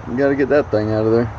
You gotta get that thing out of there.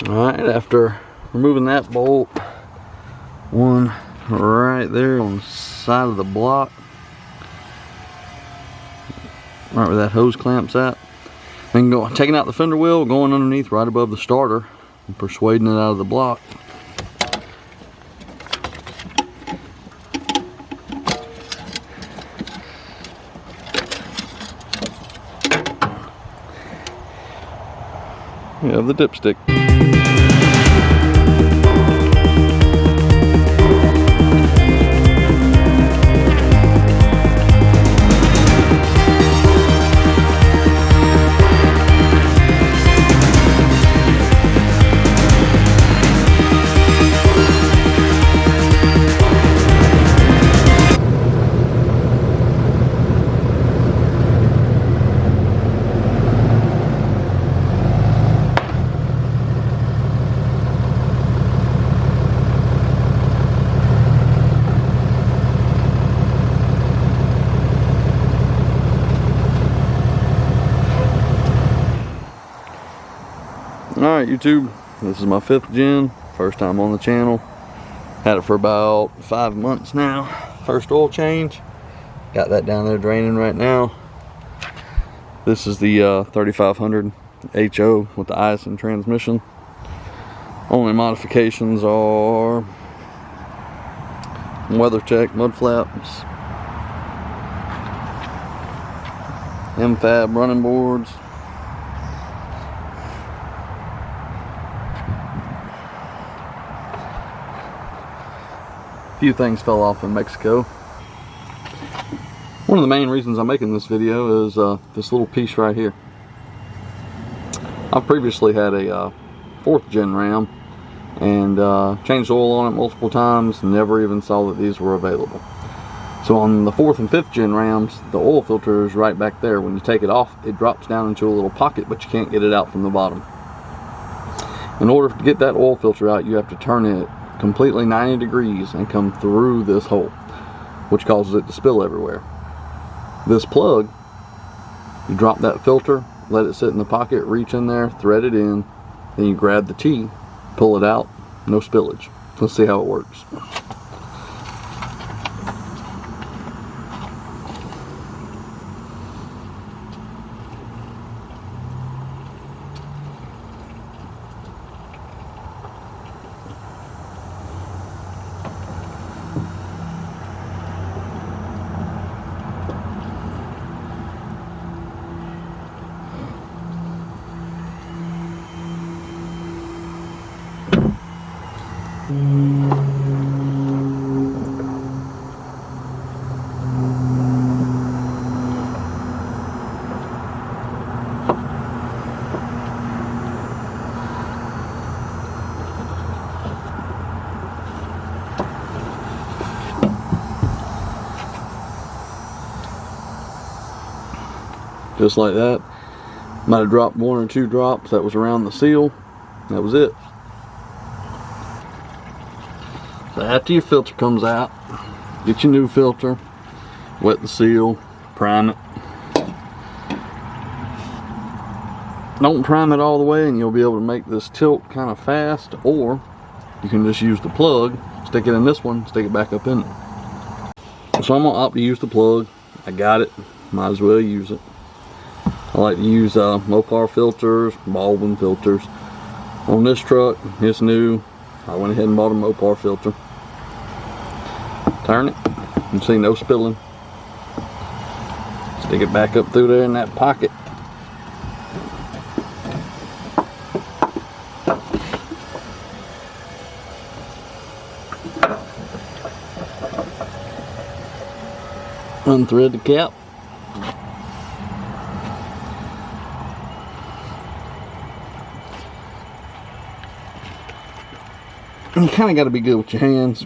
Alright, after removing that bolt, one right there on the side of the block, right where that hose clamps at, then taking out the fender wheel, going underneath right above the starter, and persuading it out of the block. We have the dipstick. Alright YouTube, this is my 5th gen, first time on the channel. Had it for about 5 months now. First oil change, got that down there draining right now. This is the 3500 HO with the Ison transmission. Only modifications are WeatherTech mud flaps, MFAB running boards, few things fell off in Mexico. One of the main reasons I'm making this video is this little piece right here. I've previously had a 4th gen Ram and changed oil on it multiple times, never even saw that these were available. So on the 4th and 5th gen Rams, the oil filter is right back there. When you take it off, it drops down into a little pocket, but you can't get it out from the bottom. In order to get that oil filter out, you have to turn it completely 90 degrees and come through this hole, which causes it to spill everywhere. This plug, you drop that filter, let it sit in the pocket, reach in there, thread it in, then you grab the T, pull it out, no spillage. Let's see how it works. Just like that. Might have dropped 1 or 2 drops. That was around the seal. That was it. So after your filter comes out, get your new filter, wet the seal, prime it. Don't prime it all the way and you'll be able to make this tilt kind of fast, or you can just use the plug, stick it in this one, stick it back up in it. So I'm going to opt to use the plug. I got it, might as well use it. I like to use low power filters, Baldwin filters. On this truck, it's new. I went ahead and bought a Mopar filter. Turn it. You can see no spilling. Stick it back up through there in that pocket. Unthread the cap. You kind of got to be good with your hands.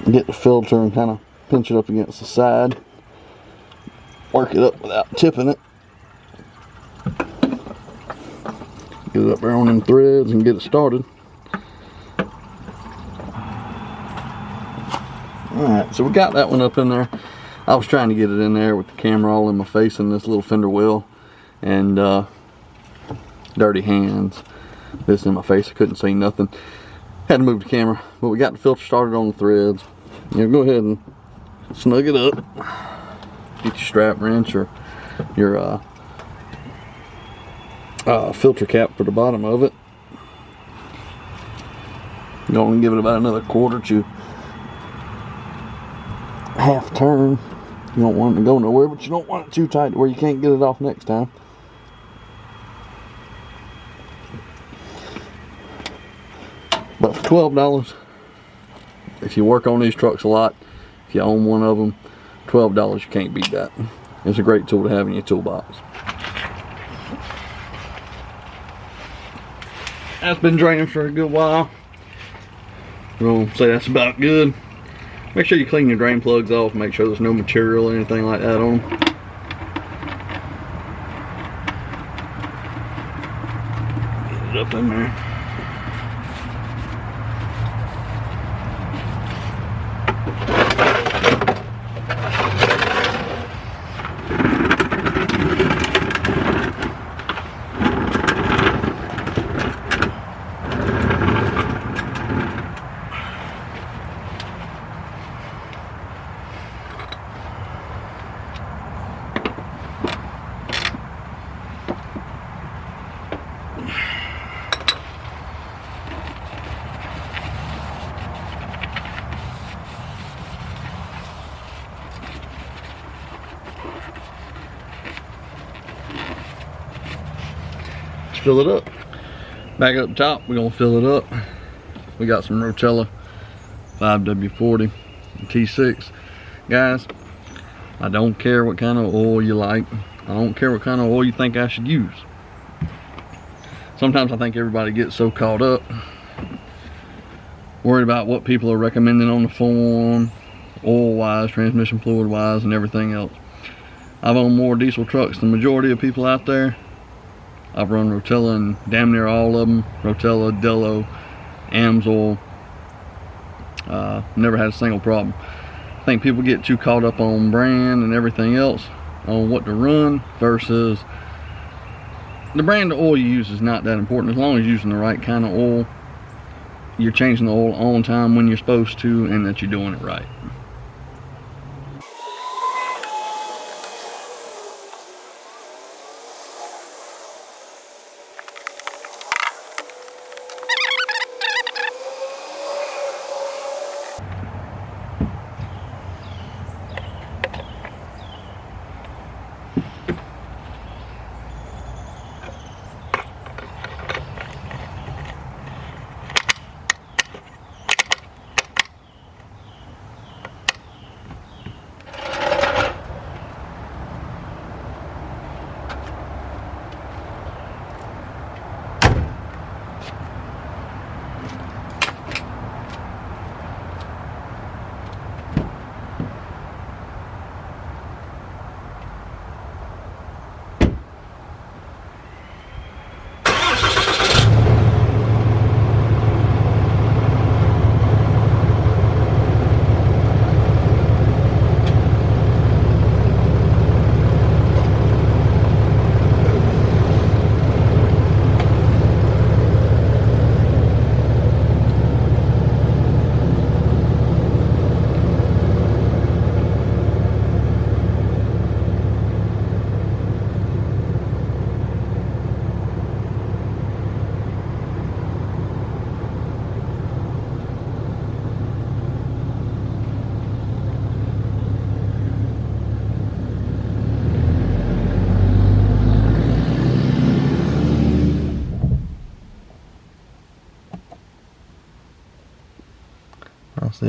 Get the filter and kind of pinch it up against the side. Work it up without tipping it. Get it up there on them threads and get it started. Alright, so we got that one up in there. I was trying to get it in there with the camera all in my face and this little fender well. And dirty hands. This in my face, I couldn't see nothing. Had to move the camera, but we got the filter started on the threads. You know, go ahead and snug it up. Get your strap wrench or your filter cap for the bottom of it. You want to give it about another quarter to half turn. You don't want it to go nowhere, but you don't want it too tight to where you can't get it off next time. But for $12, if you work on these trucks a lot, if you own one of them, $12, you can't beat that. It's a great tool to have in your toolbox. That's been draining for a good while. We're gonna say that's about good. Make sure you clean your drain plugs off. Make sure there's no material or anything like that on them. Get it up in there. Fill it up. Back up top, we're gonna fill it up. We got some Rotella 5W40 and T6. Guys, I don't care what kind of oil you like. I don't care what kind of oil you think I should use. Sometimes I think everybody gets so caught up, worried about what people are recommending on the form, oil wise, transmission fluid wise, and everything else. I've owned more diesel trucks than the majority of people out there. I've run Rotella in damn near all of them. Rotella, Dello, Amsoil. Never had a single problem. I think people get too caught up on brand and everything else, on what to run, versus the brand of oil you use is not that important. As long as you're using the right kind of oil, you're changing the oil on time when you're supposed to, and that you're doing it right.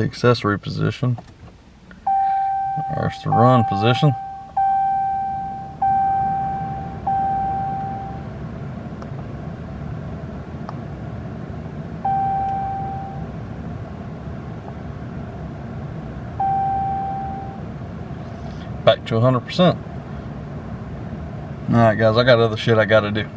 the accessory position. There's the run position. Back to 100%. Alright guys, I got other shit I gotta do.